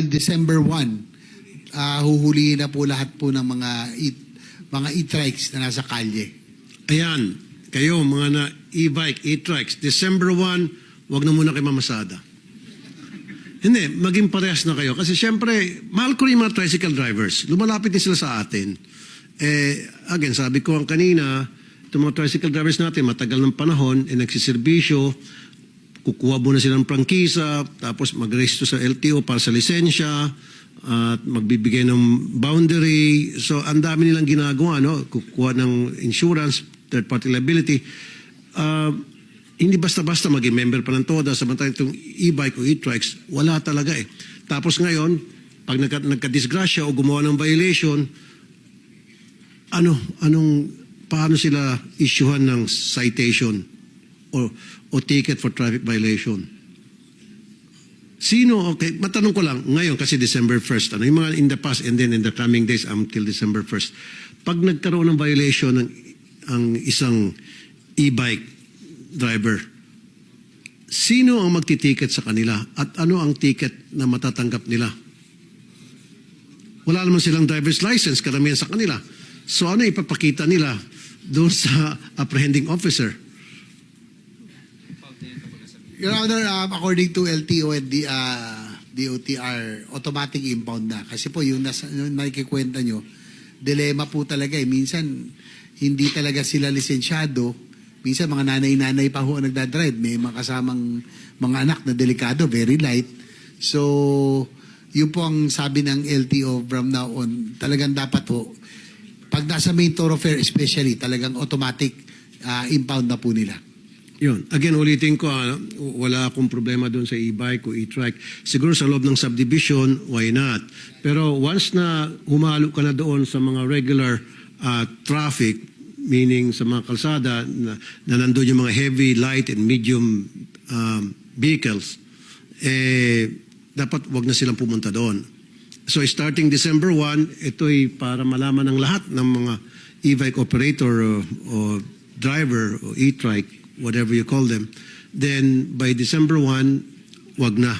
December 1, huhulihin na po lahat po ng mga e-trikes na nasa kalye. Ayan, kayo mga na e-bike, e-trikes, December 1, wag na muna kayo mamasada. Hindi, maging parehas na kayo. Kasi syempre, mahal ko rin yung mga tricycle drivers. Lumalapit din sila sa atin. Again, sabi ko ang kanina, itong mga tricycle drivers natin, matagal ng panahon, nagsiservisyo, kukuha muna sila ng prangkisa, tapos mag-register sa LTO para sa lisensya, at magbibigay ng boundary. So, ang dami nilang ginagawa, no? Kukuha ng insurance, third-party liability. Hindi basta-basta maging member pa ng TODA, samantalang itong e-bike o e-trikes, wala talaga eh. Tapos ngayon, pag nagka-disgrasya o gumawa ng violation, paano sila issuehan ng citation o ticket for traffic violation? Sino, okay, matanong ko lang, ngayon kasi December 1st, yung mga in the past and then in the coming days until December 1st, pag nagkaroon ng violation ang isang e-bike driver, sino ang magtitiket sa kanila at ano ang ticket na matatanggap nila? Wala naman silang driver's license, karamihan sa kanila. So ano ipapakita nila doon sa apprehending officer? Your Honor, according to LTO and DOTR, automatic impound na. Kasi po yung nakikikwenta nyo, dilema po talaga eh. Minsan, hindi talaga sila lisensyado. Minsan, mga nanay-nanay pa ho ang nagdadrive. May mga kasamang mga anak na delikado, very light. So, yun po ang sabi ng LTO from now on. Talagang dapat ho, pag nasa main thoroughfare especially, talagang automatic impound na po nila. Yun. Again, ulitin ko, wala akong problema doon sa e-bike o e-trike. Siguro sa loob ng subdivision, why not? Pero once na humalo ka na doon sa mga regular traffic, meaning sa mga kalsada na nandun yung mga heavy, light, and medium vehicles, dapat wag na silang pumunta doon. So starting December 1, ito'y para malaman ng lahat ng mga e-bike operator o driver o e-trike, whatever you call them, then by December 1, wag na.